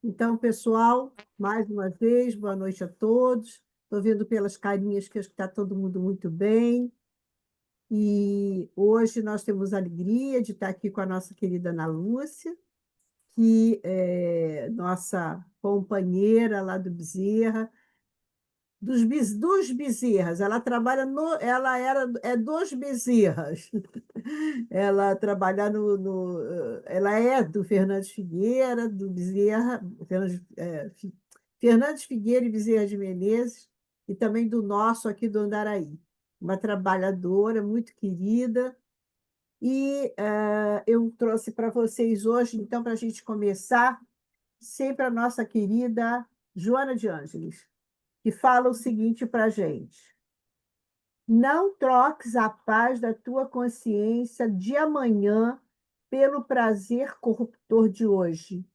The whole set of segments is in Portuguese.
Então, pessoal, mais uma vez, boa noite a todos. Estou vendo pelas carinhas que está todo mundo muito bem. E hoje nós temos a alegria de estar aqui com a nossa querida Ana Lúcia, que é nossa companheira lá do Bezerra, dos Bezerras. Ela trabalha é dos Bezerras. Ela trabalha ela é do Fernandes Figueira, do Bezerra, Fernandes Figueira e Bezerra de Menezes, e também do nosso aqui do Andaraí. Uma trabalhadora muito querida. E eu trouxe para vocês hoje, então, para a gente começar, sempre a nossa querida Joana de Ângeles, que fala o seguinte para a gente: não troques a paz da tua consciência de amanhã pelo prazer corruptor de hoje.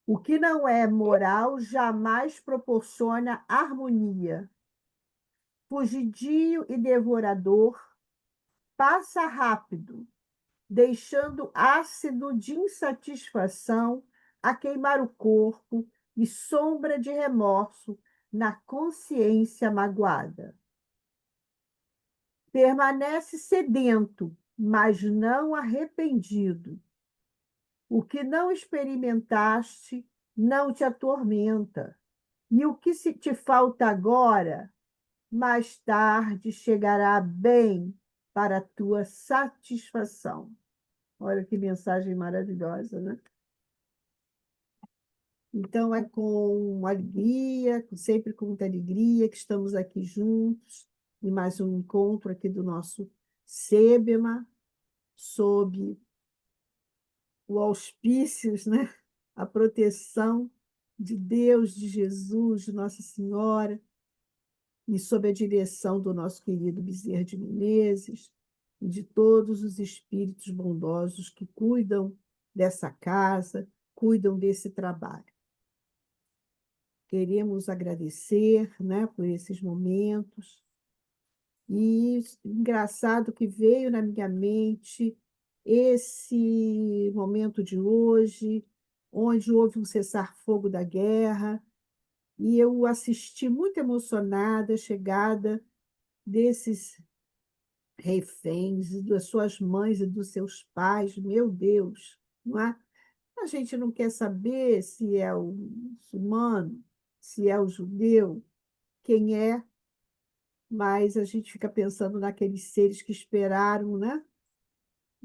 O que não é moral jamais proporciona harmonia. Fugidio e devorador, passa rápido, deixando ácido de insatisfação a queimar o corpo e sombra de remorso na consciência magoada. Permanece sedento, mas não arrependido. O que não experimentaste não te atormenta, e o que se te falta agora, mais tarde chegará bem para a tua satisfação. Olha que mensagem maravilhosa, né? Então, é com alegria, sempre com muita alegria, que estamos aqui juntos, em mais um encontro aqui do nosso SEBMA, sob o auspícios, né? A proteção de Deus, de Jesus, de Nossa Senhora, e sob a direção do nosso querido Bezerra de Menezes e de todos os espíritos bondosos que cuidam dessa casa, cuidam desse trabalho. Queremos agradecer, né, por esses momentos. E engraçado que veio na minha mente esse momento de hoje, onde houve um cessar-fogo da guerra, e eu assisti muito emocionada a chegada desses reféns, das suas mães e dos seus pais. Meu Deus, não é? A gente não quer saber se é o muçulmano, se é o judeu, quem é, mas a gente fica pensando naqueles seres que esperaram, né?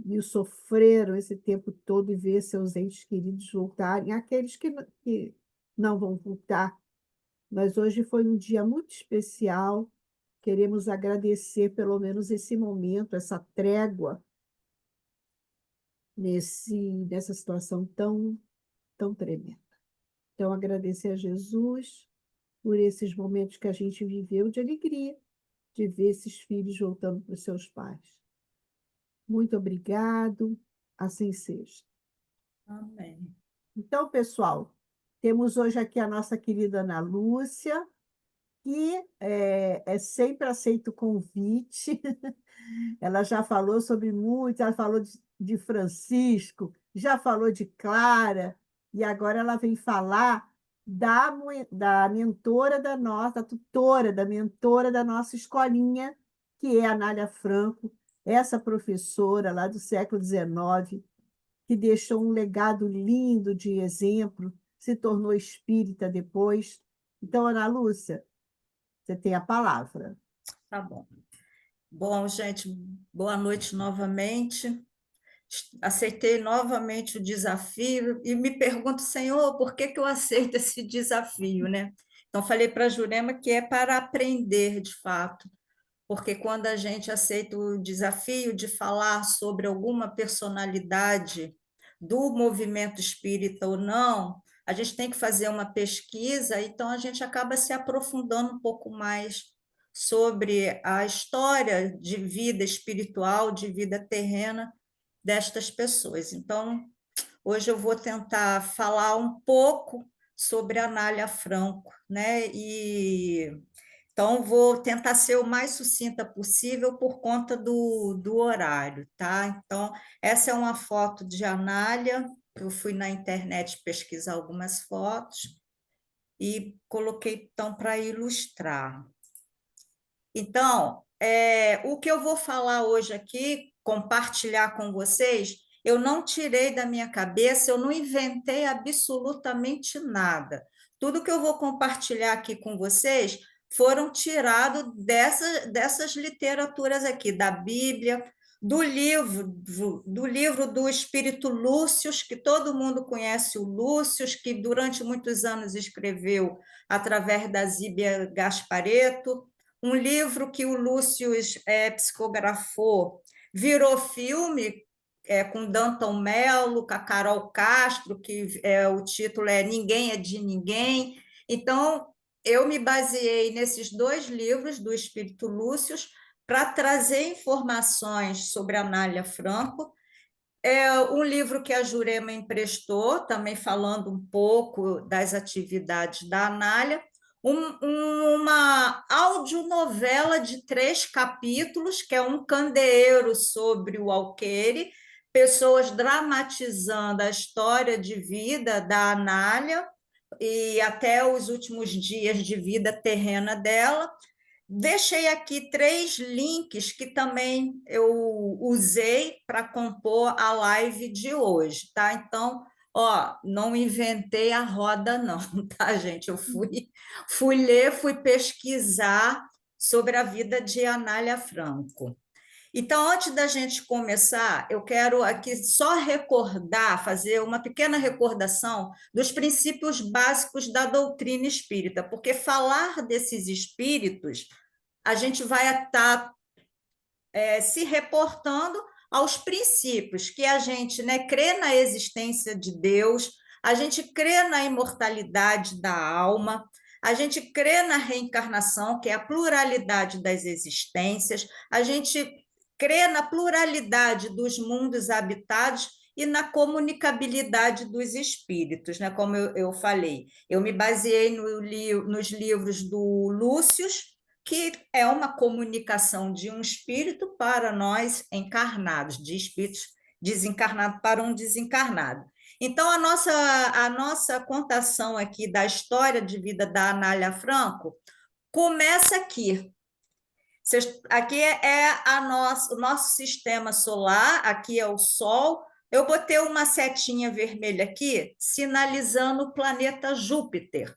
E sofreram esse tempo todo e ver seus entes queridos voltarem, aqueles que não vão voltar. Mas hoje foi um dia muito especial. Queremos agradecer pelo menos esse momento, essa trégua nessa situação tão tremenda. Então, agradecer a Jesus por esses momentos que a gente viveu de alegria, de ver esses filhos voltando para os seus pais. Muito obrigado, assim seja. Amém. Então, pessoal, temos hoje aqui a nossa querida Ana Lúcia, que é sempre aceita o convite. Ela já falou sobre muito, ela falou de Francisco, já falou de Clara, e agora ela vem falar da mentora da nossa, da tutora, da mentora da nossa escolinha, que é a Nália Franco, essa professora lá do século XIX, que deixou um legado lindo de exemplo, se tornou espírita depois. Então, Ana Lúcia, você tem a palavra. Tá bom. Bom, gente, boa noite novamente. Aceitei novamente o desafio e me pergunto, Senhor, por que que eu aceito esse desafio, né? Então, falei para a Jurema que é para aprender de fato, porque quando a gente aceita o desafio de falar sobre alguma personalidade do movimento espírita ou não, a gente tem que fazer uma pesquisa, então a gente acaba se aprofundando um pouco mais sobre a história de vida espiritual, de vida terrena destas pessoas. Então, hoje eu vou tentar falar um pouco sobre a Nália Franco, né? E Então, vou tentar ser o mais sucinta possível por conta do horário, tá? Então, essa é uma foto de Anália. Eu fui na internet pesquisar algumas fotos e coloquei, então, para ilustrar. Então, o que eu vou falar hoje aqui, compartilhar com vocês, eu não tirei da minha cabeça, eu não inventei absolutamente nada. Tudo que eu vou compartilhar aqui com vocês foram tirados dessas literaturas aqui, da Bíblia, do livro do Espírito Lúcius, que todo mundo conhece o Lúcius, que durante muitos anos escreveu através da Zíbia Gasparetto, um livro que o Lúcio psicografou, virou filme, com Danton Mello, com a Carol Castro, que o título é Ninguém é de Ninguém. Então, eu me baseei nesses dois livros do Espírito Lúcio para trazer informações sobre a Anália Franco. Um livro que a Jurema emprestou, também falando um pouco das atividades da Anália, uma audionovela de 3 capítulos, que é um candeeiro sobre o Alqueire, pessoas dramatizando a história de vida da Anália e até os últimos dias de vida terrena dela. Deixei aqui 3 links que também eu usei para compor a live de hoje, tá? Então, ó, não inventei a roda, não, tá, gente? Eu fui ler, fui pesquisar sobre a vida de Anália Franco. Então, antes da gente começar, eu quero aqui só recordar, fazer uma pequena recordação dos princípios básicos da doutrina espírita, porque falar desses espíritos a gente vai estar se reportando aos princípios que a gente, né, crê na existência de Deus, a gente crê na imortalidade da alma, a gente crê na reencarnação, que é a pluralidade das existências, a gente crê na pluralidade dos mundos habitados e na comunicabilidade dos espíritos, né? Como eu falei. Eu me baseei nos livros do Lúcio, que é uma comunicação de um espírito para nós encarnados, de espíritos desencarnados para um desencarnado. Então, a nossa contação aqui da história de vida da Anália Franco começa aqui. Aqui o nosso sistema solar, aqui é o Sol. Eu botei uma setinha vermelha aqui, sinalizando o planeta Júpiter,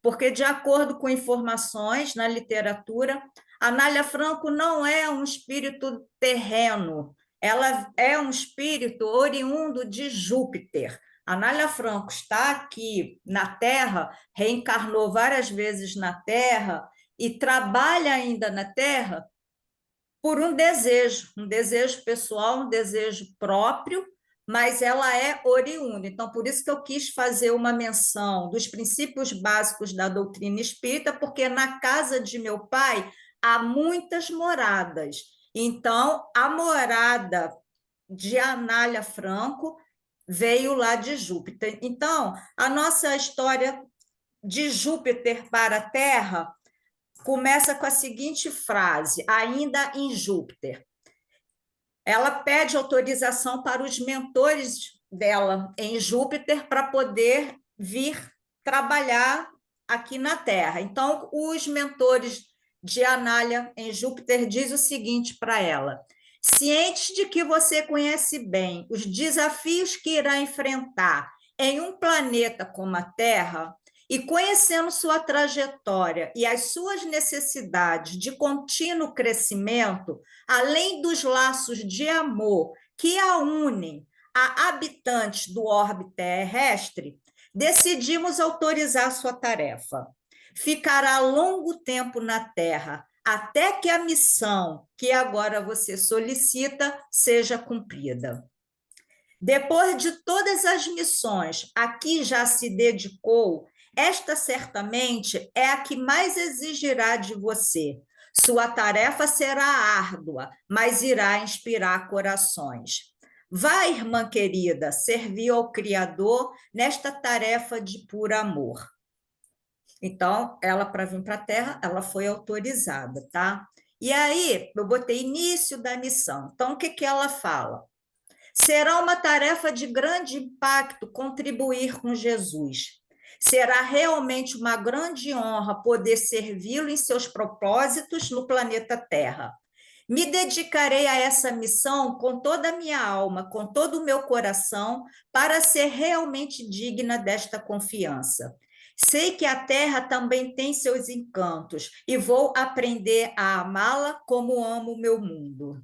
porque, de acordo com informações na literatura, Anália Franco não é um espírito terreno, ela é um espírito oriundo de Júpiter. Anália Franco está aqui na Terra, reencarnou várias vezes na Terra e trabalha ainda na Terra por um desejo pessoal, um desejo próprio, mas ela é oriunda. Então, por isso que eu quis fazer uma menção dos princípios básicos da doutrina espírita, porque na casa de meu pai há muitas moradas. Então, a morada de Anália Franco veio lá de Júpiter. Então, a nossa história de Júpiter para a Terra começa com a seguinte frase, ainda em Júpiter. Ela pede autorização para os mentores dela em Júpiter para poder vir trabalhar aqui na Terra. Então, os mentores de Anália em Júpiter diz o seguinte para ela: ciente de que você conhece bem os desafios que irá enfrentar em um planeta como a Terra, e conhecendo sua trajetória e as suas necessidades de contínuo crescimento, além dos laços de amor que a unem a habitantes do orbe terrestre, decidimos autorizar sua tarefa. Ficará longo tempo na Terra, até que a missão que agora você solicita seja cumprida. Depois de todas as missões a que já se dedicou, esta certamente é a que mais exigirá de você. Sua tarefa será árdua, mas irá inspirar corações. Vá, irmã querida, servir ao Criador nesta tarefa de puro amor. Então, ela, para vir para a Terra, ela foi autorizada, tá? E aí, eu botei início da missão. Então, o que que ela fala? Será uma tarefa de grande impacto contribuir com Jesus. Será realmente uma grande honra poder servi-lo em seus propósitos no planeta Terra. Me dedicarei a essa missão com toda a minha alma, com todo o meu coração, para ser realmente digna desta confiança. Sei que a Terra também tem seus encantos e vou aprender a amá-la como amo o meu mundo.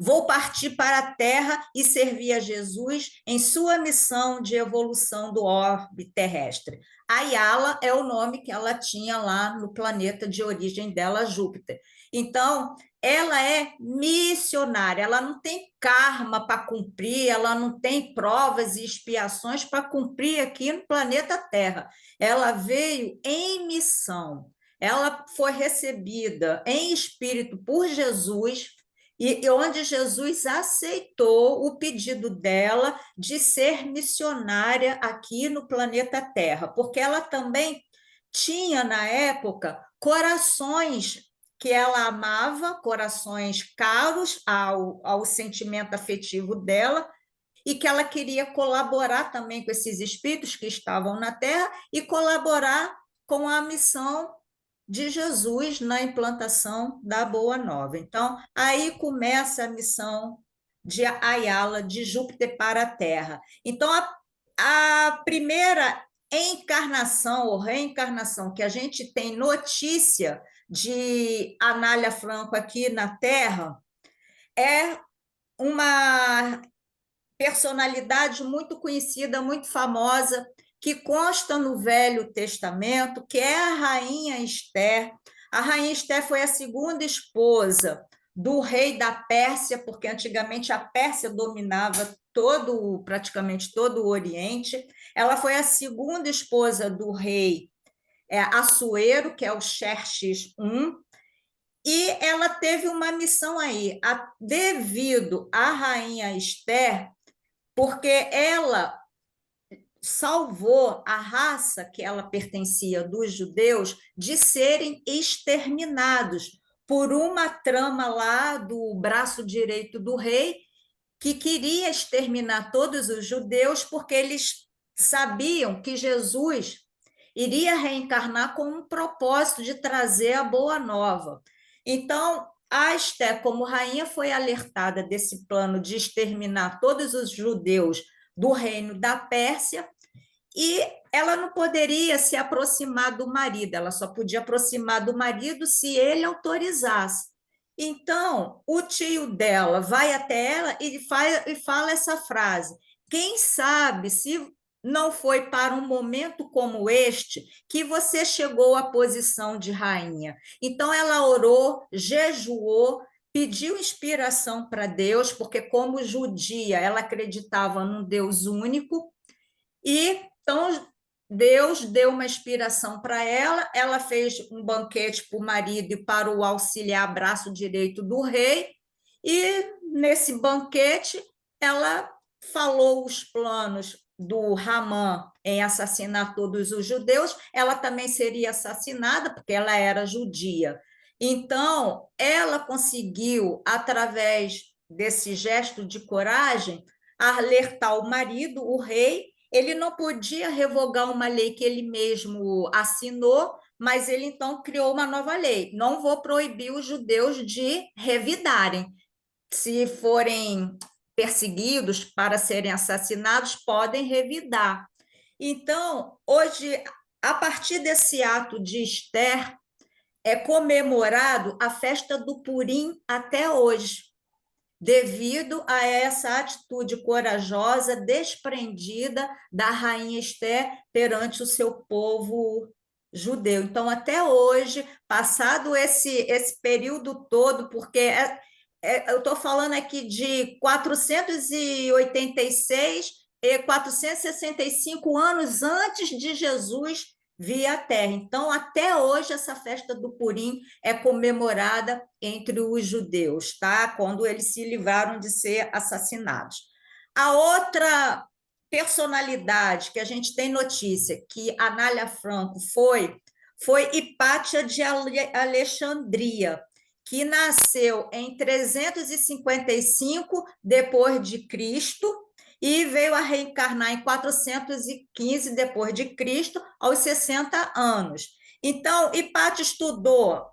Vou partir para a Terra e servir a Jesus em sua missão de evolução do orbe terrestre. Ayala é o nome que ela tinha lá no planeta de origem dela, Júpiter. Então, ela é missionária, ela não tem karma para cumprir, ela não tem provas e expiações para cumprir aqui no planeta Terra. Ela veio em missão. Ela foi recebida em espírito por Jesus e onde Jesus aceitou o pedido dela de ser missionária aqui no planeta Terra, porque ela também tinha, na época, corações que ela amava, corações caros ao sentimento afetivo dela, e que ela queria colaborar também com esses espíritos que estavam na Terra e colaborar com a missão de Jesus na implantação da Boa Nova. Então, aí começa a missão de Ayala, de Júpiter para a Terra. Então, a primeira encarnação ou reencarnação que a gente tem notícia de Anália Franco aqui na Terra é uma personalidade muito conhecida, muito famosa, que consta no Velho Testamento, que é a Rainha Esther. A Rainha Esther foi a segunda esposa do rei da Pérsia, porque antigamente a Pérsia dominava praticamente todo o Oriente. Ela foi a segunda esposa do rei Assuero, que é o Xerxes I, e ela teve uma missão aí, devido à Rainha Esther, porque ela salvou a raça que ela pertencia dos judeus de serem exterminados por uma trama lá do braço direito do rei que queria exterminar todos os judeus porque eles sabiam que Jesus iria reencarnar com um propósito de trazer a boa nova. Então, a Esté, como rainha, foi alertada desse plano de exterminar todos os judeus do reino da Pérsia e ela não poderia se aproximar do marido, ela só podia aproximar do marido se ele autorizasse. Então, o tio dela vai até ela e fala essa frase: quem sabe se não foi para um momento como este que você chegou à posição de rainha. Então, ela orou, jejuou, pediu inspiração para Deus, porque, como judia, ela acreditava num Deus único e então Deus deu uma inspiração para ela, ela fez um banquete para o marido e para o auxiliar braço direito do rei, e nesse banquete ela falou os planos do Ramã em assassinar todos os judeus, ela também seria assassinada, porque ela era judia. Então, ela conseguiu, através desse gesto de coragem, alertar o marido, o rei. Ele não podia revogar uma lei que ele mesmo assinou, mas ele então criou uma nova lei. Não vou proibir os judeus de revidarem. Se forem perseguidos para serem assassinados, podem revidar. Então, hoje, a partir desse ato de Esther, é comemorado a festa do Purim até hoje, devido a essa atitude corajosa, desprendida da rainha Esté perante o seu povo judeu. Então, até hoje, passado esse período todo, porque eu estou falando aqui de 486 e 465 anos antes de Jesus vir à Terra. Então, até hoje, essa festa do Purim é comemorada entre os judeus, tá? Quando eles se livraram de ser assassinados. A outra personalidade que a gente tem notícia que Anália Franco foi Hipátia de Alexandria, que nasceu em 355 depois de Cristo e veio a reencarnar em 415 depois de Cristo, aos 60 anos. Então, Hipátia estudou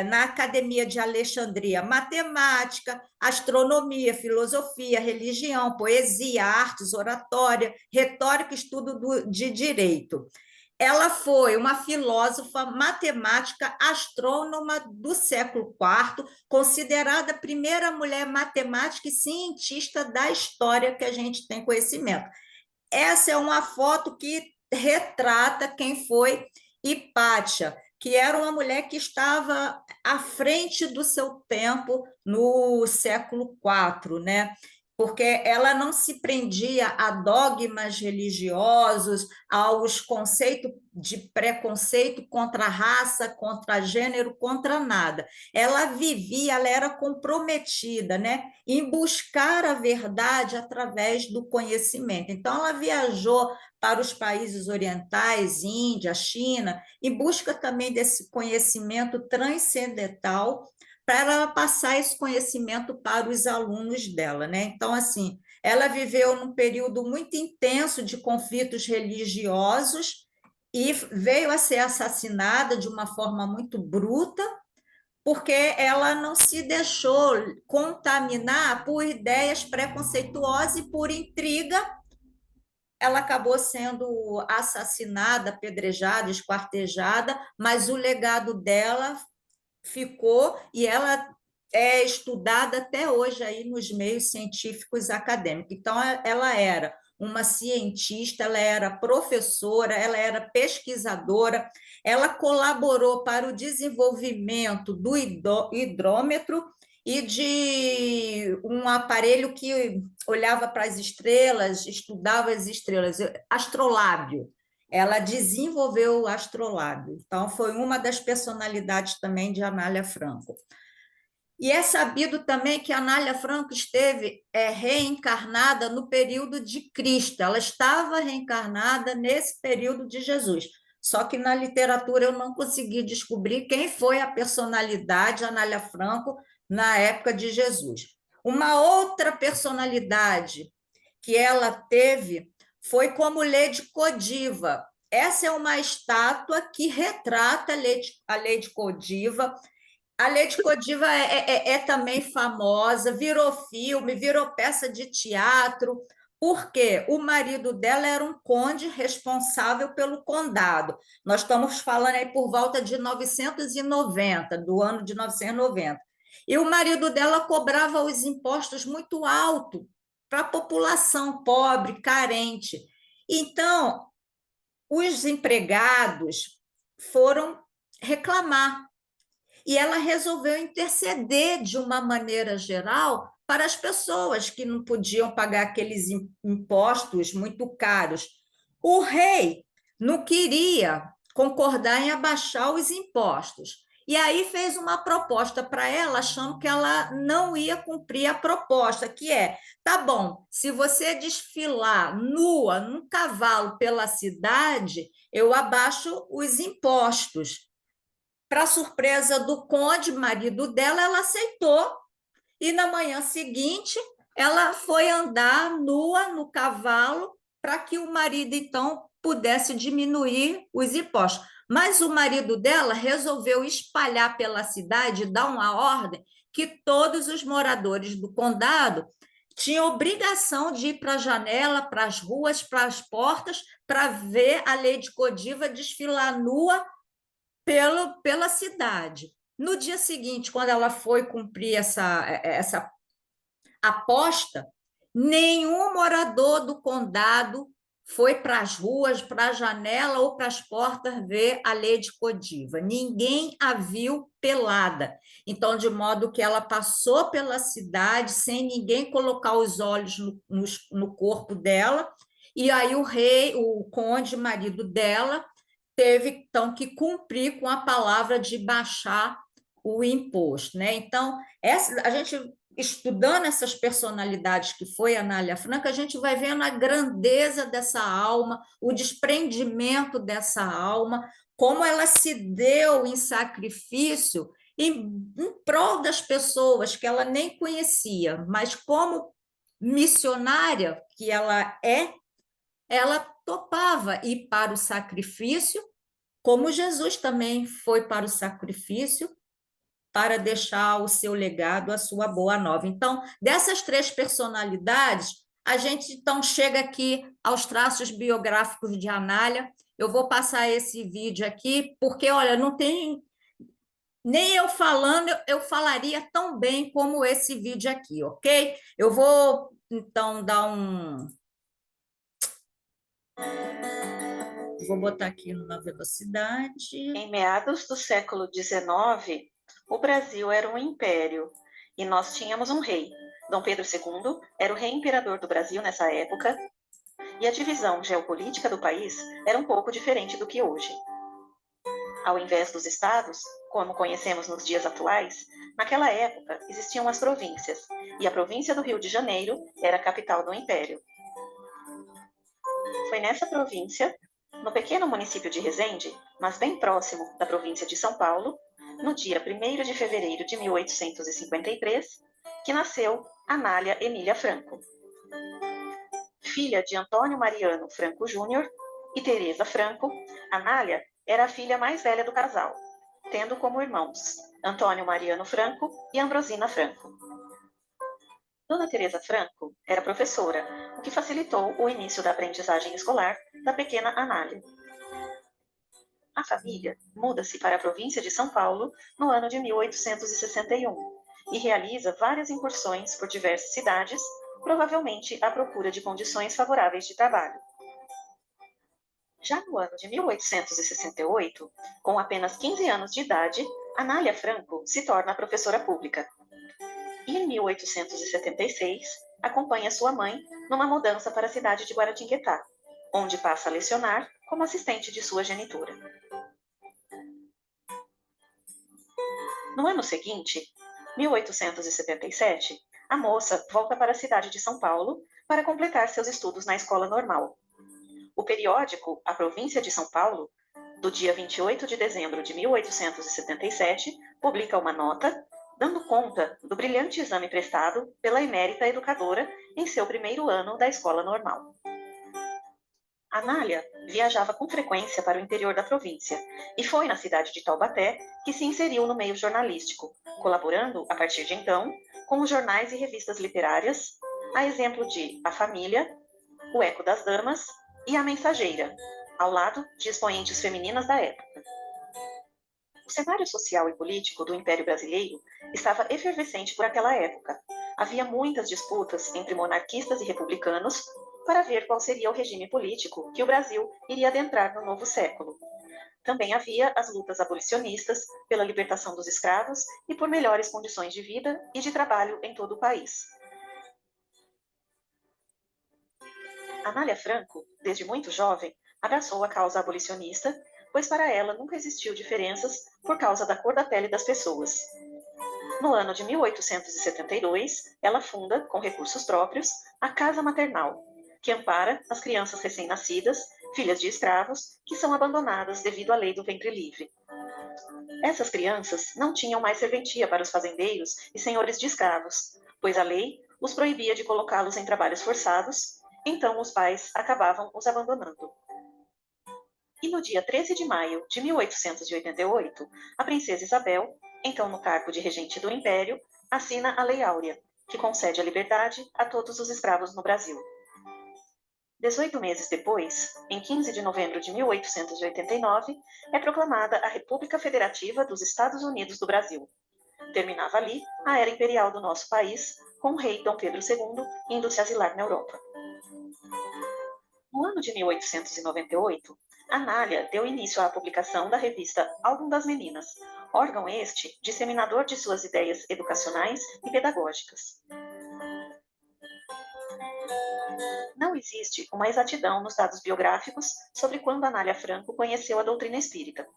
na Academia de Alexandria matemática, astronomia, filosofia, religião, poesia, artes, oratória, retórica, estudo de direito. Ela foi uma filósofa, matemática, astrônoma do século IV, considerada a primeira mulher matemática e cientista da história que a gente tem conhecimento. Essa é uma foto que retrata quem foi Hipátia, que era uma mulher que estava à frente do seu tempo no século IV, né? Porque ela não se prendia a dogmas religiosos, aos conceitos de preconceito contra a raça, contra gênero, contra nada. Ela vivia, ela era comprometida, né, em buscar a verdade através do conhecimento. Então, ela viajou para os países orientais, Índia, China, em busca também desse conhecimento transcendental para ela passar esse conhecimento para os alunos dela, né? Então, assim, ela viveu num período muito intenso de conflitos religiosos e veio a ser assassinada de uma forma muito bruta, porque ela não se deixou contaminar por ideias preconceituosas e por intriga. Ela acabou sendo assassinada, apedrejada, esquartejada, mas o legado dela ficou e ela é estudada até hoje aí nos meios científicos acadêmicos. Então, ela era uma cientista, ela era professora, ela era pesquisadora, ela colaborou para o desenvolvimento do hidrômetro e de um aparelho que olhava para as estrelas, estudava as estrelas, astrolábio. Ela desenvolveu o astrolábio. Então, foi uma das personalidades também de Anália Franco. E é sabido também que Anália Franco esteve reencarnada no período de Cristo. Ela estava reencarnada nesse período de Jesus. Só que na literatura eu não consegui descobrir quem foi a personalidade Anália Franco na época de Jesus. Uma outra personalidade que ela teve foi como Lady Godiva. Essa é uma estátua que retrata a Lady Godiva. A Lady Godiva é também famosa, virou filme, virou peça de teatro, porque o marido dela era um conde responsável pelo condado. Nós estamos falando aí por volta de 990, do ano de 990. E o marido dela cobrava os impostos muito alto para a população pobre, carente. Então, os empregados foram reclamar e ela resolveu interceder de uma maneira geral para as pessoas que não podiam pagar aqueles impostos muito caros. O rei não queria concordar em abaixar os impostos. E aí fez uma proposta para ela, achando que ela não ia cumprir a proposta, que é: tá bom, se você desfilar nua num cavalo pela cidade, eu abaixo os impostos. Para surpresa do conde, marido dela, ela aceitou. E na manhã seguinte, ela foi andar nua no cavalo para que o marido, então, pudesse diminuir os impostos. Mas o marido dela resolveu espalhar pela cidade, dar uma ordem que todos os moradores do condado tinham obrigação de ir para a janela, para as ruas, para as portas, para ver a Lady Godiva desfilar nua pela cidade. No dia seguinte, quando ela foi cumprir essa aposta, nenhum morador do condado foi para as ruas, para a janela ou para as portas ver a Lady Godiva. Ninguém a viu pelada. Então, de modo que ela passou pela cidade sem ninguém colocar os olhos no corpo dela. E aí o rei, o conde, marido dela, teve então que cumprir com a palavra de baixar o imposto, né? Então, a gente estudando essas personalidades que foi a Anália Franco, a gente vai vendo a grandeza dessa alma, o desprendimento dessa alma, como ela se deu em sacrifício em prol das pessoas que ela nem conhecia, mas como missionária que ela é, ela topava ir para o sacrifício, como Jesus também foi para o sacrifício para deixar o seu legado, a sua boa nova. Então, dessas três personalidades, a gente então chega aqui aos traços biográficos de Anália. Eu vou passar esse vídeo aqui, porque, olha, não tem nem eu falando, eu falaria tão bem como esse vídeo aqui, ok? Eu vou então dar um. Vou botar aqui na velocidade. Em meados do século XIX, o Brasil era um império e nós tínhamos um rei. Dom Pedro II era o rei imperador do Brasil nessa época e a divisão geopolítica do país era um pouco diferente do que hoje. Ao invés dos estados, como conhecemos nos dias atuais, naquela época existiam as províncias e a província do Rio de Janeiro era a capital do império. Foi nessa província, no pequeno município de Resende, mas bem próximo da província de São Paulo, no dia 1º de fevereiro de 1853, que nasceu Anália Emília Franco. Filha de Antônio Mariano Franco Júnior e Teresa Franco, Anália era a filha mais velha do casal, tendo como irmãos Antônio Mariano Franco e Ambrosina Franco. Dona Teresa Franco era professora, o que facilitou o início da aprendizagem escolar da pequena Anália. A família muda-se para a província de São Paulo no ano de 1861 e realiza várias incursões por diversas cidades, provavelmente à procura de condições favoráveis de trabalho. Já no ano de 1868, com apenas 15 anos de idade, Anália Franco se torna professora pública. E em 1876, acompanha sua mãe numa mudança para a cidade de Guaratinguetá, onde passa a lecionar como assistente de sua genitora. No ano seguinte, 1877, a moça volta para a cidade de São Paulo para completar seus estudos na escola normal. O periódico A Província de São Paulo, do dia 28 de dezembro de 1877, publica uma nota dando conta do brilhante exame prestado pela emérita educadora em seu primeiro ano da escola normal. Anália viajava com frequência para o interior da província e foi na cidade de Taubaté que se inseriu no meio jornalístico, colaborando, a partir de então, com os jornais e revistas literárias, a exemplo de A Família, O Eco das Damas e A Mensageira, ao lado de expoentes femininas da época. O cenário social e político do Império Brasileiro estava efervescente por aquela época. Havia muitas disputas entre monarquistas e republicanos para ver qual seria o regime político que o Brasil iria adentrar no novo século. Também havia as lutas abolicionistas pela libertação dos escravos e por melhores condições de vida e de trabalho em todo o país. Anália Franco, desde muito jovem, abraçou a causa abolicionista, pois para ela nunca existiu diferenças por causa da cor da pele das pessoas. No ano de 1872, ela funda, com recursos próprios, a Casa Maternal, que ampara as crianças recém-nascidas, filhas de escravos, que são abandonadas devido à lei do ventre livre. Essas crianças não tinham mais serventia para os fazendeiros e senhores de escravos, pois a lei os proibia de colocá-los em trabalhos forçados, então os pais acabavam os abandonando. E no dia 13 de maio de 1888, a princesa Isabel, então no cargo de regente do Império, assina a Lei Áurea, que concede a liberdade a todos os escravos no Brasil. 18 meses depois, em 15 de novembro de 1889, é proclamada a República Federativa dos Estados Unidos do Brasil. Terminava ali a era imperial do nosso país, com o rei Dom Pedro II indo se asilar na Europa. No ano de 1898, Anália deu início à publicação da revista Álbum das Meninas, órgão este disseminador de suas ideias educacionais e pedagógicas. Não existe uma exatidão nos dados biográficos sobre quando Anália Franco conheceu a doutrina espírita.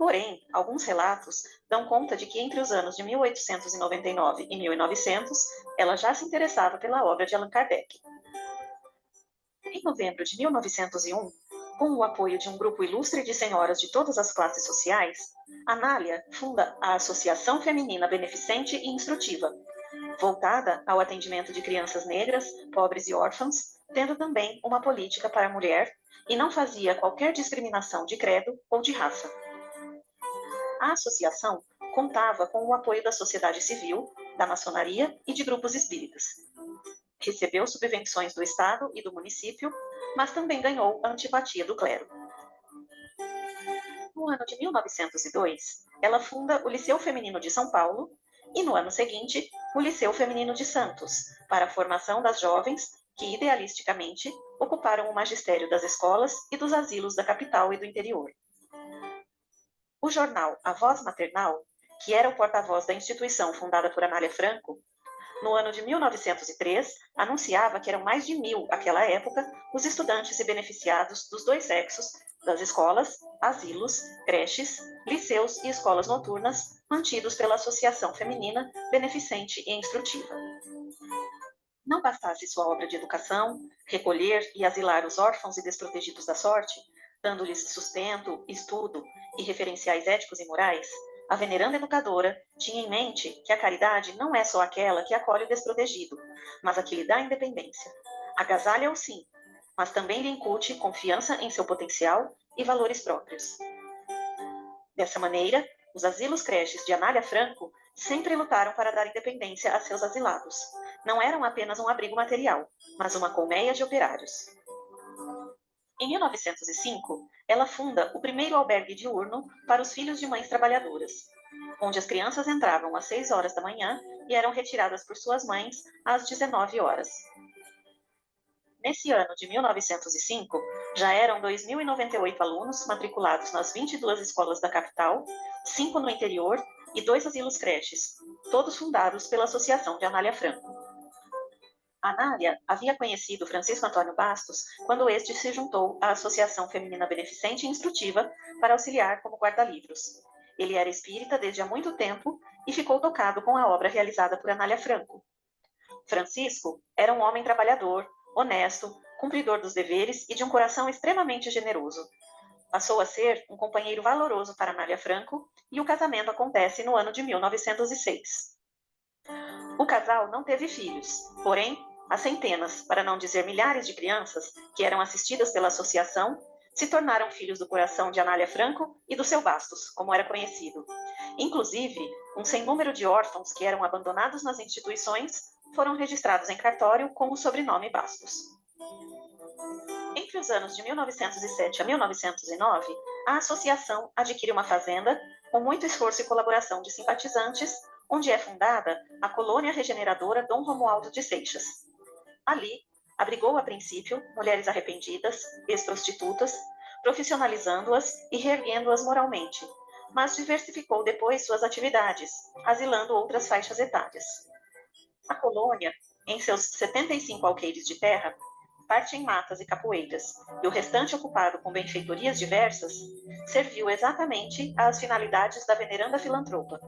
Porém, alguns relatos dão conta de que entre os anos de 1899 e 1900, ela já se interessava pela obra de Allan Kardec. Em novembro de 1901, com o apoio de um grupo ilustre de senhoras de todas as classes sociais, Anália funda a Associação Feminina Beneficente e Instrutiva, voltada ao atendimento de crianças negras, pobres e órfãs, tendo também uma política para a mulher e não fazia qualquer discriminação de credo ou de raça. A associação contava com o apoio da sociedade civil, da maçonaria e de grupos espíritas. Recebeu subvenções do Estado e do município, mas também ganhou a antipatia do clero. No ano de 1902, ela funda o Liceu Feminino de São Paulo e, no ano seguinte, o Liceu Feminino de Santos, para a formação das jovens que, idealisticamente, ocuparam o magistério das escolas e dos asilos da capital e do interior. O jornal A Voz Maternal, que era o porta-voz da instituição fundada por Anália Franco, no ano de 1903, anunciava que eram mais de 1.000, àquela época, os estudantes e beneficiados dos dois sexos das escolas, asilos, creches, liceus e escolas noturnas mantidos pela Associação Feminina Beneficente e Instrutiva. Não bastasse sua obra de educação, recolher e asilar os órfãos e desprotegidos da sorte, dando-lhes sustento, estudo e referenciais éticos e morais, a veneranda educadora tinha em mente que a caridade não é só aquela que acolhe o desprotegido, mas a que lhe dá independência. Agasalha-o sim, mas também lhe incute confiança em seu potencial e valores próprios. Dessa maneira, os asilos creches de Anália Franco sempre lutaram para dar independência a seus asilados. Não eram apenas um abrigo material, mas uma colmeia de operários. Em 1905, ela funda o primeiro albergue diurno para os filhos de mães trabalhadoras, onde as crianças entravam às 6 horas da manhã e eram retiradas por suas mães às 19 horas. Nesse ano de 1905, já eram 2.098 alunos matriculados nas 22 escolas da capital, 5 no interior e 2 asilos creches, todos fundados pela Associação de Anália Franco. Anália havia conhecido Francisco Antônio Bastos quando este se juntou à Associação Feminina Beneficente e Instrutiva para auxiliar como guarda-livros. Ele era espírita desde há muito tempo e ficou tocado com a obra realizada por Anália Franco. Francisco era um homem trabalhador, honesto, cumpridor dos deveres e de um coração extremamente generoso. Passou a ser um companheiro valoroso para Anália Franco e o casamento acontece no ano de 1906. O casal não teve filhos, porém, as centenas, para não dizer milhares de crianças que eram assistidas pela associação se tornaram filhos do coração de Anália Franco e do seu Bastos, como era conhecido. Inclusive, um sem número de órfãos que eram abandonados nas instituições foram registrados em cartório com o sobrenome Bastos. Entre os anos de 1907 a 1909, a associação adquire uma fazenda com muito esforço e colaboração de simpatizantes, onde é fundada a Colônia Regeneradora Dom Romualdo de Seixas. Ali, abrigou a princípio mulheres arrependidas, ex-prostitutas, profissionalizando-as e reerguendo-as moralmente, mas diversificou depois suas atividades, asilando outras faixas etárias. A colônia, em seus 75 alqueires de terra, parte em matas e capoeiras, e o restante ocupado com benfeitorias diversas, serviu exatamente às finalidades da veneranda filantropa.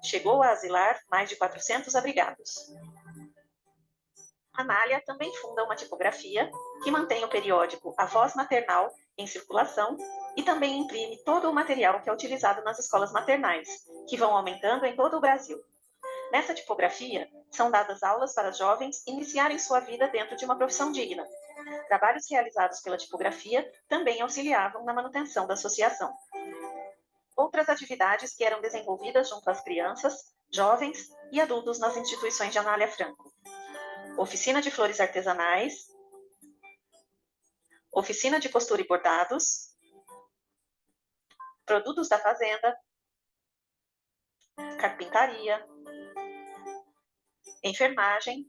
Chegou a asilar mais de 400 abrigados. Anália também funda uma tipografia que mantém o periódico A Voz Maternal em circulação e também imprime todo o material que é utilizado nas escolas maternais, que vão aumentando em todo o Brasil. Nessa tipografia, são dadas aulas para jovens iniciarem sua vida dentro de uma profissão digna. Trabalhos realizados pela tipografia também auxiliavam na manutenção da associação. Outras atividades que eram desenvolvidas junto às crianças, jovens e adultos nas instituições de Anália Franco. Oficina de flores artesanais, oficina de costura e bordados, produtos da fazenda, carpintaria, enfermagem,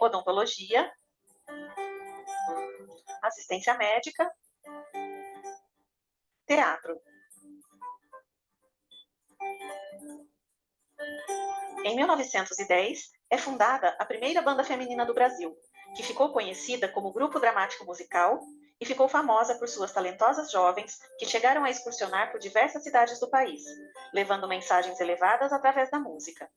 odontologia, assistência médica, teatro. Em 1910, é fundada a primeira banda feminina do Brasil, que ficou conhecida como Grupo Dramático Musical e ficou famosa por suas talentosas jovens que chegaram a excursionar por diversas cidades do país, levando mensagens elevadas através da música.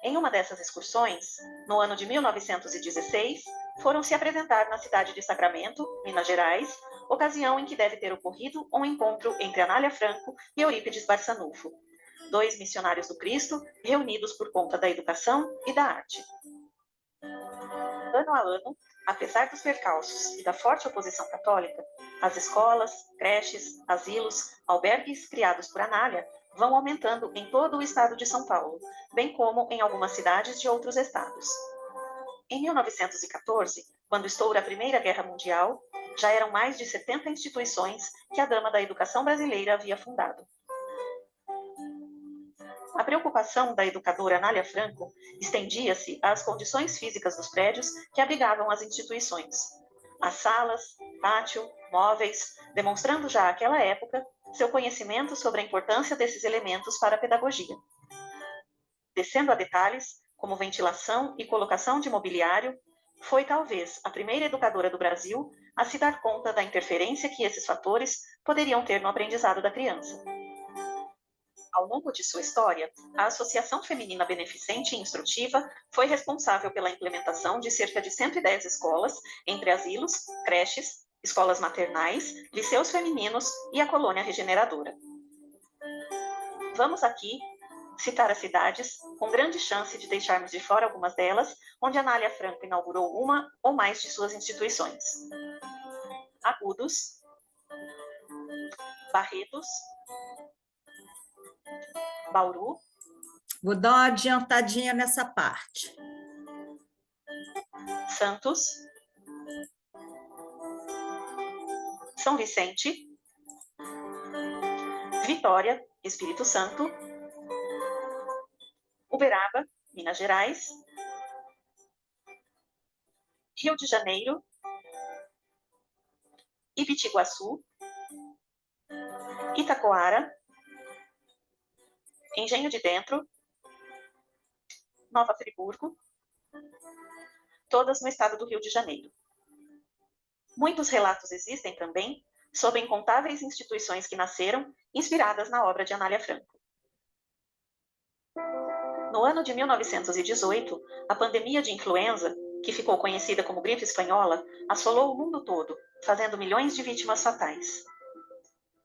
Em uma dessas excursões, no ano de 1916, foram se apresentar na cidade de Sacramento, Minas Gerais, ocasião em que deve ter ocorrido um encontro entre Anália Franco e Eurípides Barçanufo, dois missionários do Cristo reunidos por conta da educação e da arte. Ano a ano, apesar dos percalços e da forte oposição católica, as escolas, creches, asilos, albergues criados por Anália vão aumentando em todo o estado de São Paulo, bem como em algumas cidades de outros estados. Em 1914, quando estoura a Primeira Guerra Mundial, já eram mais de 70 instituições que a dama da educação brasileira havia fundado. A preocupação da educadora Anália Franco estendia-se às condições físicas dos prédios que abrigavam as instituições. As salas, pátio, móveis, demonstrando já àquela época seu conhecimento sobre a importância desses elementos para a pedagogia. Descendo a detalhes, como ventilação e colocação de mobiliário, foi talvez a primeira educadora do Brasil a se dar conta da interferência que esses fatores poderiam ter no aprendizado da criança. Ao longo de sua história, a Associação Feminina Beneficente e Instrutiva foi responsável pela implementação de cerca de 110 escolas, entre asilos, creches, escolas maternais, liceus femininos e a colônia regeneradora. Vamos aqui citar as cidades, com grande chance de deixarmos de fora algumas delas, onde Anália Franco inaugurou uma ou mais de suas instituições. Agudos, Barretos, Bauru. Vou dar uma adiantadinha nessa parte. Santos, São Vicente, Vitória, Espírito Santo, Uberaba, Minas Gerais, Rio de Janeiro, Ibitiguaçu, Itacoara, Engenho de Dentro, Nova Friburgo, todas no estado do Rio de Janeiro. Muitos relatos existem também sobre incontáveis instituições que nasceram inspiradas na obra de Anália Franco. No ano de 1918, a pandemia de influenza, que ficou conhecida como gripe espanhola, assolou o mundo todo, fazendo milhões de vítimas fatais.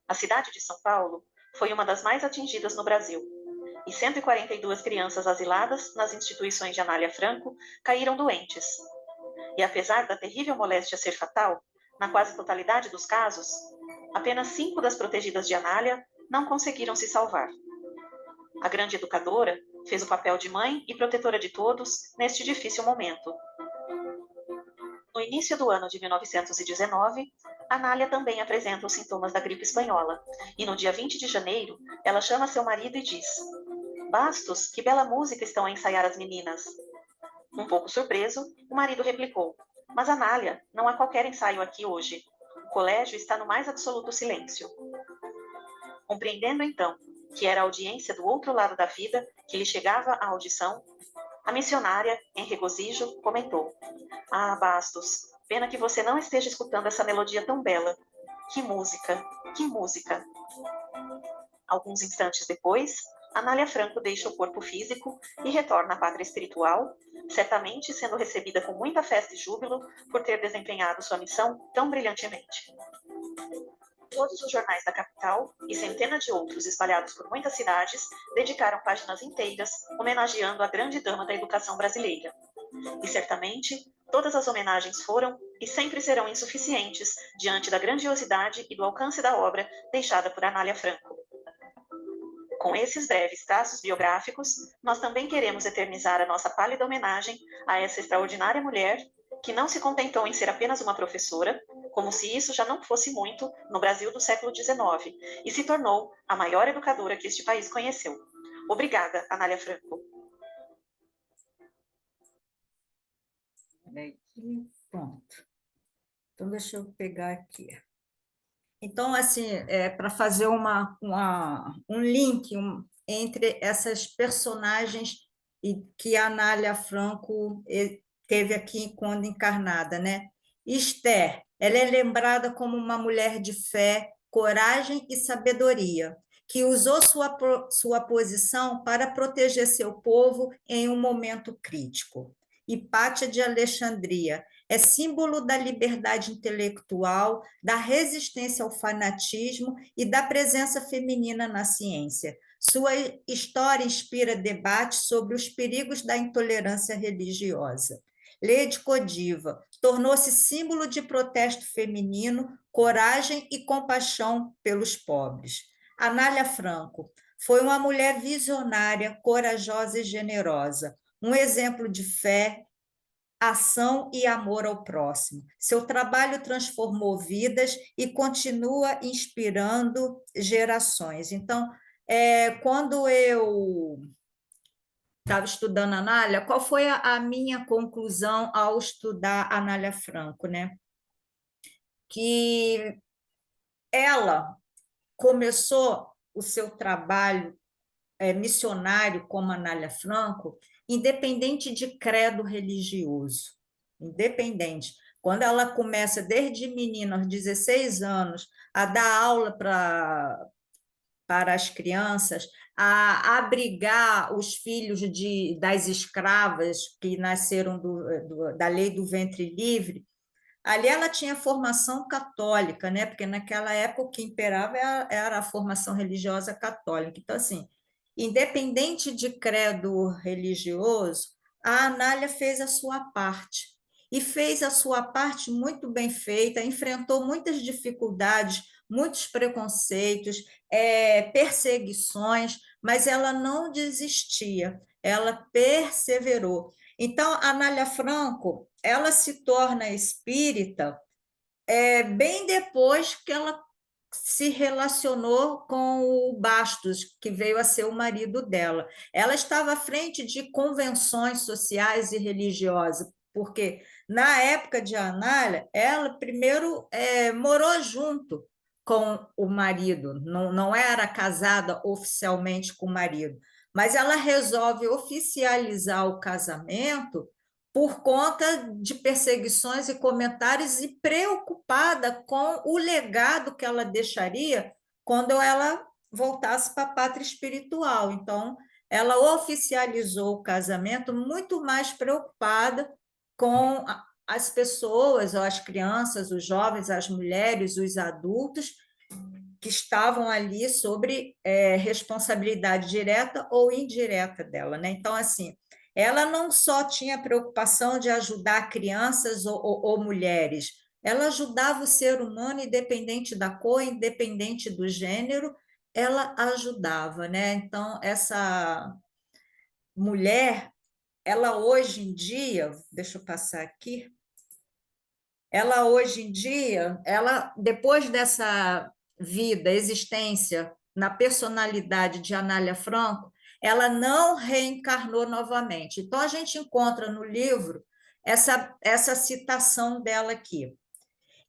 A cidade de São Paulo foi uma das mais atingidas no Brasil, e 142 crianças asiladas nas instituições de Anália Franco caíram doentes. E apesar da terrível moléstia ser fatal, na quase totalidade dos casos, apenas 5 das protegidas de Anália não conseguiram se salvar. A grande educadora fez o papel de mãe e protetora de todos neste difícil momento. No início do ano de 1919, Anália também apresenta os sintomas da gripe espanhola, e no dia 20 de janeiro, ela chama seu marido e diz: "Bastos, que bela música estão a ensaiar as meninas." Um pouco surpreso, o marido replicou: "Mas Anália, não há qualquer ensaio aqui hoje. O colégio está no mais absoluto silêncio." Compreendendo então que era a audiência do outro lado da vida que lhe chegava à audição, a missionária, em regozijo, comentou: "Ah, Bastos, pena que você não esteja escutando essa melodia tão bela. Que música, que música." Alguns instantes depois, Anália Franco deixa o corpo físico e retorna à pátria espiritual, certamente sendo recebida com muita festa e júbilo por ter desempenhado sua missão tão brilhantemente. Todos os jornais da capital e centenas de outros espalhados por muitas cidades dedicaram páginas inteiras homenageando a grande dama da educação brasileira. E certamente, todas as homenagens foram e sempre serão insuficientes diante da grandiosidade e do alcance da obra deixada por Anália Franco. Com esses breves traços biográficos, nós também queremos eternizar a nossa pálida homenagem a essa extraordinária mulher que não se contentou em ser apenas uma professora, como se isso já não fosse muito no Brasil do século XIX, e se tornou a maior educadora que este país conheceu. Obrigada, Anália Franco. Pronto. Então, deixa eu pegar aqui. Então, assim, para fazer um link entre essas personagens que a Anália Franco teve aqui quando encarnada, né? Esther, ela é lembrada como uma mulher de fé, coragem e sabedoria, que usou sua posição para proteger seu povo em um momento crítico. Hipátia de Alexandria é símbolo da liberdade intelectual, da resistência ao fanatismo e da presença feminina na ciência. Sua história inspira debates sobre os perigos da intolerância religiosa. Lede Godiva tornou-se símbolo de protesto feminino, coragem e compaixão pelos pobres. Anália Franco foi uma mulher visionária, corajosa e generosa, um exemplo de fé, ação e amor ao próximo. Seu trabalho transformou vidas e continua inspirando gerações. Então, quando eu estava estudando a Anália, qual foi a minha conclusão ao estudar a Anália Franco, né? Que ela começou o seu trabalho missionário como Anália Franco, independente de credo religioso, independente. Quando ela começa, desde menina, aos 16 anos, a dar aula para as crianças, a abrigar os filhos das escravas que nasceram da lei do ventre livre, ali ela tinha formação católica, né? Porque naquela época o que imperava era a formação religiosa católica. Então, assim, independente de credo religioso, a Anália fez a sua parte. E fez a sua parte muito bem feita, enfrentou muitas dificuldades, muitos preconceitos, perseguições, mas ela não desistia, ela perseverou. Então, a Anália Franco, ela se torna espírita bem depois que ela se relacionou com o Bastos, que veio a ser o marido dela. Ela estava à frente de convenções sociais e religiosas, porque na época de Anália, ela primeiro morou junto com o marido, não era casada oficialmente com o marido, mas ela resolve oficializar o casamento por conta de perseguições e comentários e preocupada com o legado que ela deixaria quando ela voltasse para a pátria espiritual. Então, ela oficializou o casamento muito mais preocupada com as pessoas, as crianças, os jovens, as mulheres, os adultos que estavam ali sobre responsabilidade direta ou indireta dela, né? Então, assim, ela não só tinha preocupação de ajudar crianças ou mulheres, ela ajudava o ser humano, independente da cor, independente do gênero, ela ajudava, né? Então, essa mulher, ela hoje em dia, deixa eu passar aqui, ela hoje em dia, ela depois dessa vida, existência na personalidade de Anália Franco, ela não reencarnou novamente. Então a gente encontra no livro essa citação dela aqui.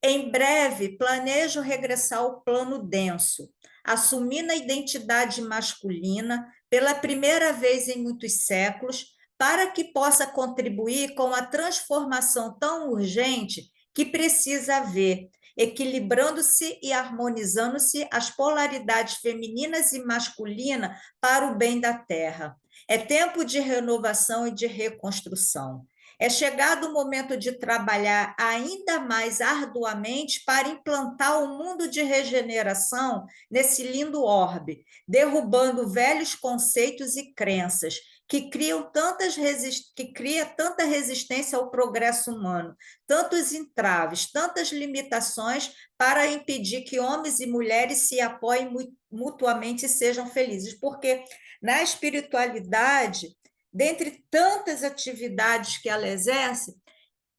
Em breve, planejo regressar ao plano denso, assumindo a identidade masculina pela primeira vez em muitos séculos, para que possa contribuir com a transformação tão urgente que precisa haver, equilibrando-se e harmonizando-se as polaridades femininas e masculinas para o bem da Terra. É tempo de renovação e de reconstrução. É chegado o momento de trabalhar ainda mais arduamente para implantar um mundo de regeneração nesse lindo orbe, derrubando velhos conceitos e crenças que criam tanta resistência ao progresso humano, tantos entraves, tantas limitações para impedir que homens e mulheres se apoiem mutuamente e sejam felizes. Porque na espiritualidade, dentre tantas atividades que ela exerce,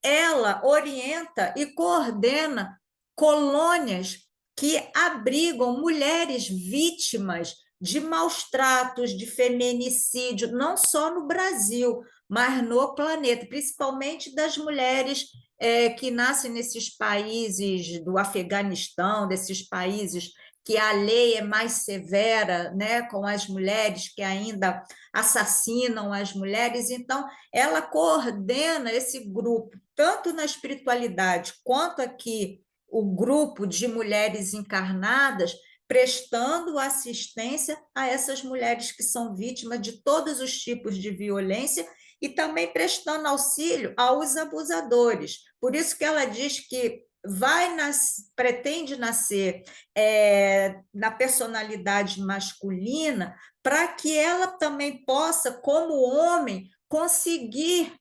ela orienta e coordena colônias que abrigam mulheres vítimas de maus tratos, de feminicídio, não só no Brasil, mas no planeta, principalmente das mulheres que nascem nesses países do Afeganistão, desses países que a lei é mais severa, né, com as mulheres que ainda assassinam as mulheres. Então, ela coordena esse grupo, tanto na espiritualidade quanto aqui o grupo de mulheres encarnadas, prestando assistência a essas mulheres que são vítimas de todos os tipos de violência e também prestando auxílio aos abusadores. Por isso que ela diz que pretende nascer na personalidade masculina, para que ela também possa, como homem, conseguir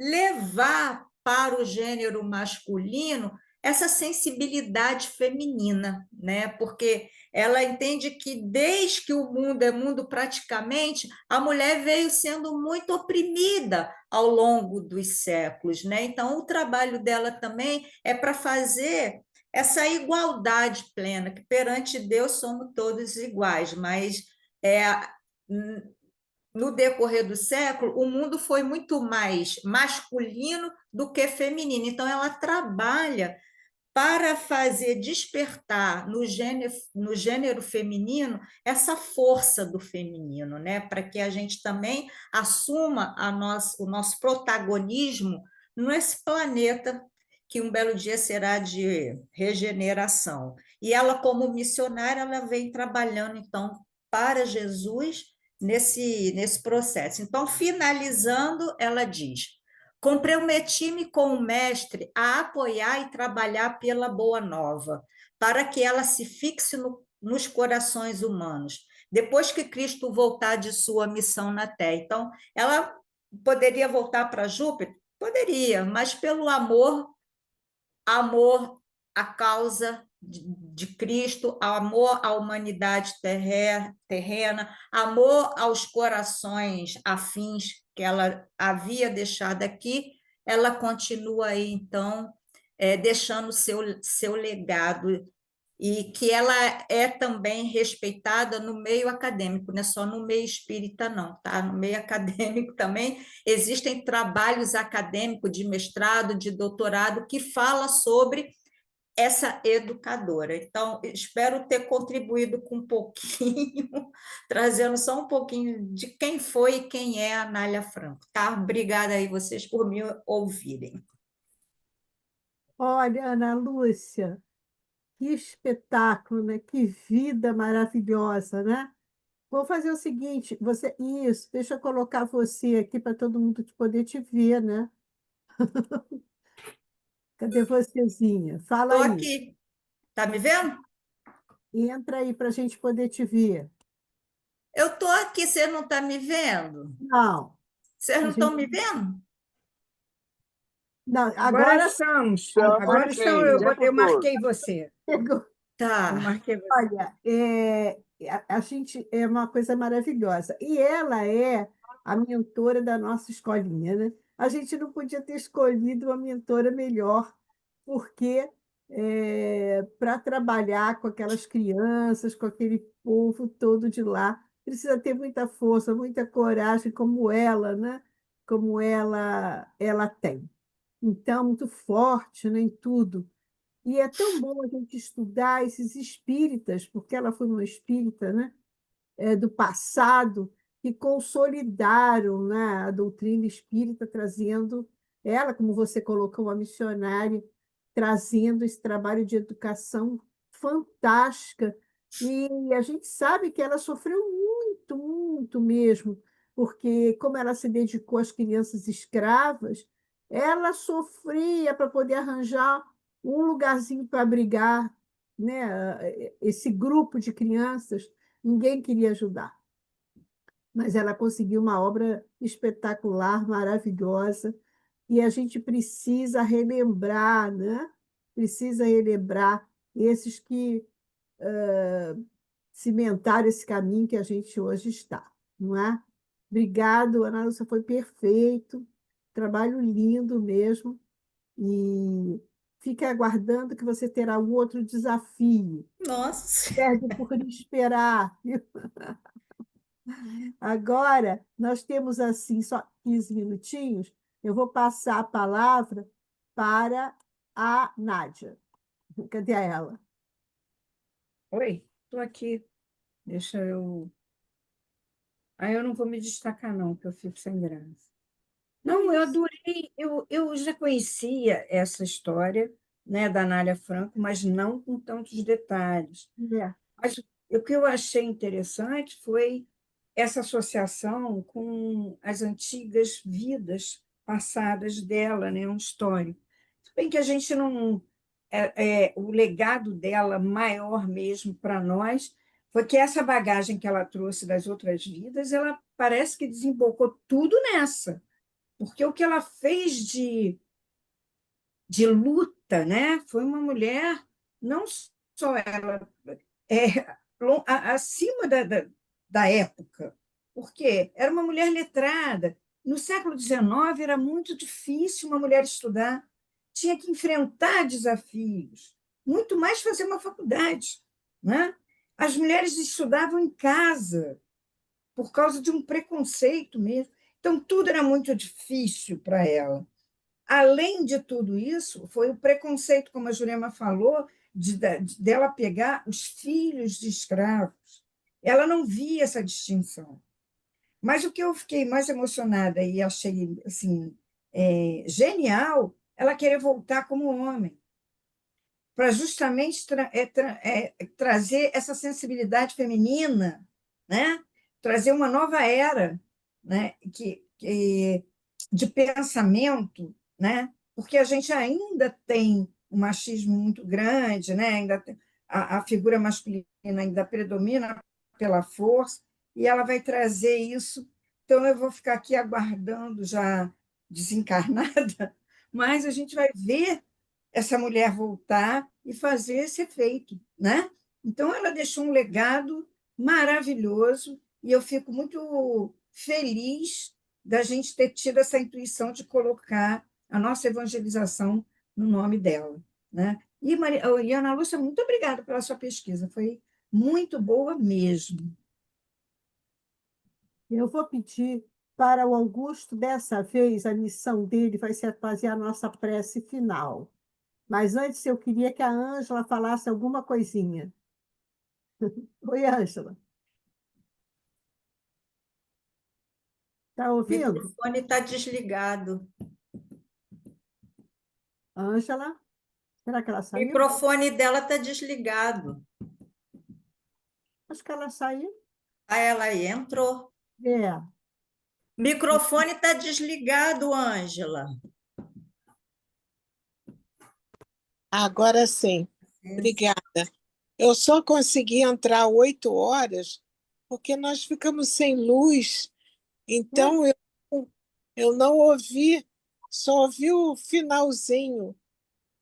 levar para o gênero masculino essa sensibilidade feminina, né? Porque ela entende que desde que o mundo é mundo praticamente, a mulher veio sendo muito oprimida ao longo dos séculos, né? Então o trabalho dela também é para fazer essa igualdade plena, que perante Deus somos todos iguais, mas é, no decorrer do século, o mundo foi muito mais masculino do que feminino. Então, ela trabalha para fazer despertar no gênero feminino essa força do feminino, né? Para que a gente também assuma o nosso protagonismo nesse planeta que um belo dia será de regeneração. E ela, como missionária, ela vem trabalhando, então, para Jesus nesse processo. Então, finalizando, ela diz: comprometi-me com o Mestre a apoiar e trabalhar pela Boa Nova, para que ela se fixe nos corações humanos, depois que Cristo voltar de sua missão na Terra. Então, ela poderia voltar para Júpiter? Poderia, mas pelo amor à causa de Cristo, amor à humanidade terrena, amor aos corações afins que ela havia deixado aqui, ela continua aí, então, deixando seu legado, e que ela é também respeitada no meio acadêmico, não é só no meio espírita, não, tá? No meio acadêmico também existem trabalhos acadêmicos de mestrado, de doutorado, que fala sobre essa educadora. Então, espero ter contribuído com um pouquinho, trazendo só um pouquinho de quem foi e quem é a Anália Franco, tá? Obrigada aí vocês por me ouvirem. Olha, Ana Lúcia, que espetáculo, né? Que vida maravilhosa, né? Vou fazer o seguinte, isso, deixa eu colocar você aqui para todo mundo poder te ver, né? Cadê vocêzinha? Fala Estou aí. aqui, tá me vendo? Entra aí para a gente poder te ver. Eu estou aqui, você não está me vendo? Não, Vocês a não estão gente, me vendo? não, Agora agora estamos. agora Agora estão. Eu, chegou. eu marquei você. Eu Tá. marquei você. Olha, a gente é uma coisa maravilhosa. E ela é a mentora da nossa escolinha, né? A gente não podia ter escolhido uma mentora melhor, porque para trabalhar com aquelas crianças, com aquele povo todo de lá, precisa ter muita força, muita coragem, como ela, né? Como ela tem. Então, muito forte, né, em tudo. E é tão bom a gente estudar esses espíritas, porque ela foi uma espírita, né, do passado, que consolidaram, né, a doutrina espírita, trazendo ela, como você colocou, uma missionária, trazendo esse trabalho de educação fantástica. E a gente sabe que ela sofreu muito, muito mesmo, porque como ela se dedicou às crianças escravas, ela sofria para poder arranjar um lugarzinho para abrigar, né, esse grupo de crianças. Ninguém queria ajudar, mas ela conseguiu uma obra espetacular, maravilhosa, e a gente precisa relembrar, né? Precisa relembrar esses que cimentaram esse caminho que a gente hoje está, não é? Obrigado, Ana Lúcia, foi perfeito, trabalho lindo mesmo, e fica aguardando que você terá um outro desafio. Nossa. Perde por esperar. Agora, nós temos assim só 15 minutinhos. Eu vou passar a palavra para a Nádia. Cadê ela? Oi, estou aqui. Deixa eu. Aí eu não vou me destacar, não, porque eu fico sem graça. Não, eu adorei. Eu já conhecia essa história, né, da Anália Franco, mas não com tantos detalhes. É. Mas o que eu achei interessante foi essa associação com as antigas vidas passadas dela, né, um histórico. Se bem que a gente não. O legado dela maior mesmo para nós foi que essa bagagem que ela trouxe das outras vidas, ela parece que desembocou tudo nessa, porque o que ela fez de luta, né, foi uma mulher, não só ela, acima da época, porque era uma mulher letrada. No século XIX era muito difícil uma mulher estudar, tinha que enfrentar desafios, muito mais fazer uma faculdade, né? As mulheres estudavam em casa por causa de um preconceito mesmo. Então, tudo era muito difícil para ela. Além de tudo isso, foi o preconceito, como a Jurema falou, dela pegar os filhos de escravos. Ela não via essa distinção. Mas o que eu fiquei mais emocionada e achei assim, genial, ela querer voltar como homem, para justamente trazer essa sensibilidade feminina, né? Trazer uma nova era, né? De pensamento, né? Porque a gente ainda tem um machismo muito grande, né? Ainda tem, a figura masculina ainda predomina pela força, e ela vai trazer isso. Então, eu vou ficar aqui aguardando, já desencarnada, mas a gente vai ver essa mulher voltar e fazer esse efeito, né? Então, ela deixou um legado maravilhoso e eu fico muito feliz da gente ter tido essa intuição de colocar a nossa evangelização no nome dela, né? E Ana Lúcia, muito obrigada pela sua pesquisa, foi muito boa mesmo. Eu vou pedir para o Augusto, dessa vez, a missão dele vai ser fazer a nossa prece final. Mas antes eu queria que a Ângela falasse alguma coisinha. Oi, Ângela. Está O ouvindo? microfone está desligado. Ângela? Será que ela O saiu? microfone dela está desligado. Acho que ela saiu. Ah, ela aí entrou. É. O microfone está desligado, Ângela. Agora sim. Obrigada. Eu só consegui entrar 8 horas porque nós ficamos sem luz. Então, eu não ouvi, só ouvi o finalzinho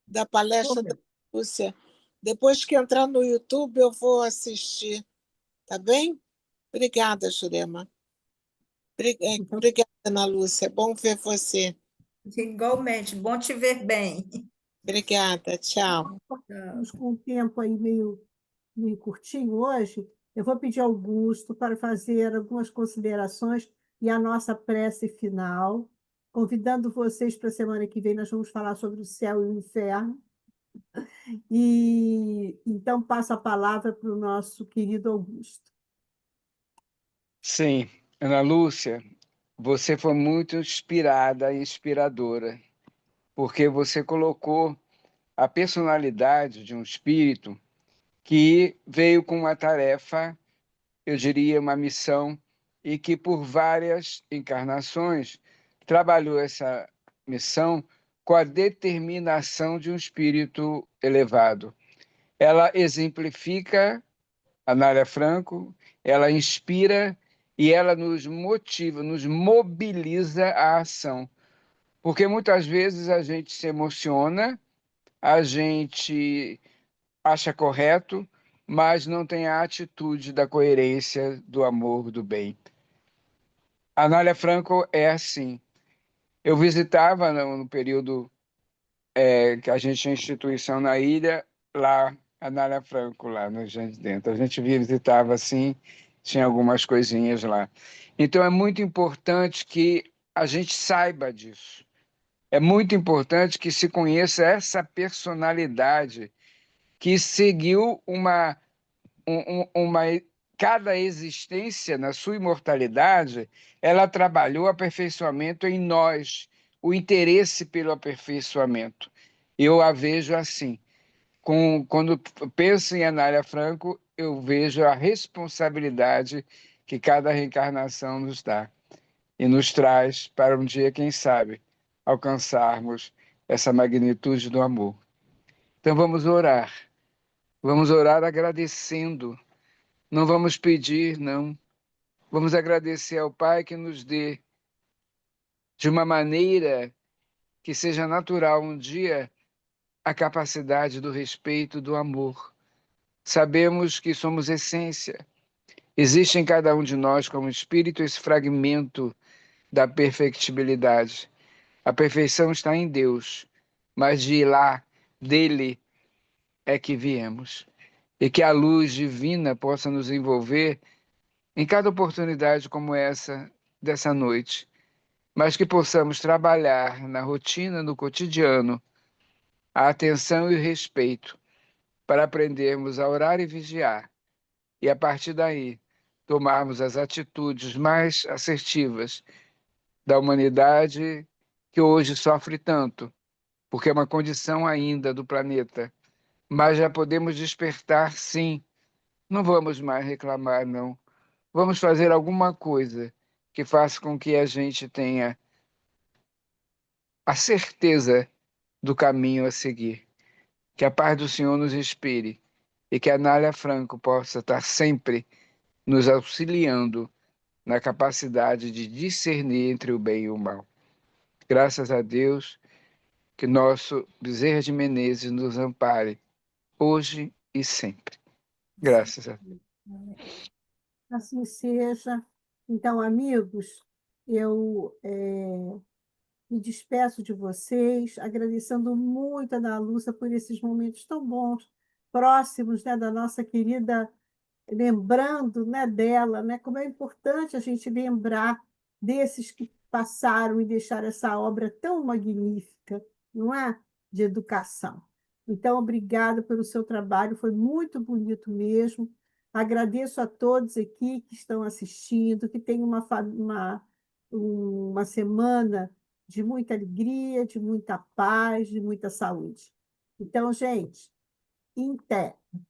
da palestra da Lúcia. Depois que entrar no YouTube, eu vou assistir. Tá bem? Obrigada, Jurema. Obrigada, Ana Lúcia. É bom ver você. Igualmente, bom te ver bem. Obrigada. Tchau. Estamos com um tempo aí meio curtinho hoje. Eu vou pedir ao Augusto para fazer algumas considerações e a nossa prece final, convidando vocês para a semana que vem, nós vamos falar sobre o céu e o inferno. E então passo a palavra para o nosso querido Augusto. Sim, Ana Lúcia, você foi muito inspirada e inspiradora, porque você colocou a personalidade de um espírito que veio com uma tarefa, eu diria, uma missão, e que por várias encarnações trabalhou essa missão com a determinação de um espírito elevado. Ela exemplifica Anália Franco, ela inspira e ela nos motiva, nos mobiliza à ação. Porque muitas vezes a gente se emociona, a gente acha correto, mas não tem a atitude da coerência, do amor, do bem. A Anália Franco é assim. Eu visitava no período que a gente tinha instituição na ilha, lá, a Anália Franco, lá no Gente Dentro. A gente visitava assim, tinha algumas coisinhas lá. Então é muito importante que a gente saiba disso. É muito importante que se conheça essa personalidade que seguiu uma cada existência, na sua imortalidade, ela trabalhou o aperfeiçoamento em nós, o interesse pelo aperfeiçoamento. Eu a vejo assim. Quando penso em Anália Franco, eu vejo a responsabilidade que cada reencarnação nos dá e nos traz para um dia, quem sabe, alcançarmos essa magnitude do amor. Então vamos orar agradecendo, não vamos pedir, não. Vamos agradecer ao Pai que nos dê, de uma maneira que seja natural um dia, a capacidade do respeito, do amor. Sabemos que somos essência. Existe em cada um de nós, como espírito, esse fragmento da perfectibilidade. A perfeição está em Deus, mas de lá, dele, é que viemos. E que a luz divina possa nos envolver em cada oportunidade como essa, dessa noite, mas que possamos trabalhar na rotina, no cotidiano, a atenção e o respeito, para aprendermos a orar e vigiar, e a partir daí tomarmos as atitudes mais assertivas da humanidade que hoje sofre tanto, porque é uma condição ainda do planeta, mas já podemos despertar, sim. Não vamos mais reclamar, não. Vamos fazer alguma coisa que faça com que a gente tenha a certeza do caminho a seguir. Que a paz do Senhor nos inspire e que a Anália Franco possa estar sempre nos auxiliando na capacidade de discernir entre o bem e o mal. Graças a Deus, que nosso Bezerra de Menezes nos ampare, hoje e sempre. Graças a Deus. Assim seja. Então, amigos, eu me despeço de vocês, agradecendo muito a Ana Lúcia por esses momentos tão bons, próximos, né, da nossa querida, lembrando, né, dela, né, como é importante a gente lembrar desses que passaram e deixaram essa obra tão magnífica, não é? De educação. Então, obrigada pelo seu trabalho, foi muito bonito mesmo. Agradeço a todos aqui que estão assistindo, que tenham uma semana de muita alegria, de muita paz, de muita saúde. Então, gente,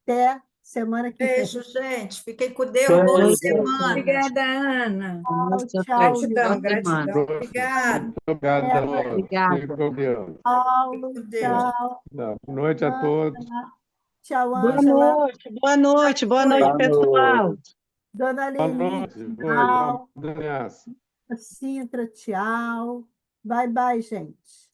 até semana que vem. Beijo, gente. Fiquem com Deus. Boa semana. Obrigada, Ana. Tchau, Gratidão, Lívia. gratidão. Obrigada. Muito obrigado, Lô. Obrigada. Fique com Deus. Paulo, Com Deus. tchau. Boa noite a todos. Tchau, Boa Ângela. noite, boa noite, boa noite, Boa pessoal. noite. Dona Boa Leni, noite. Oi, tchau. Daniela. Sintra, tchau. Bye, bye, gente.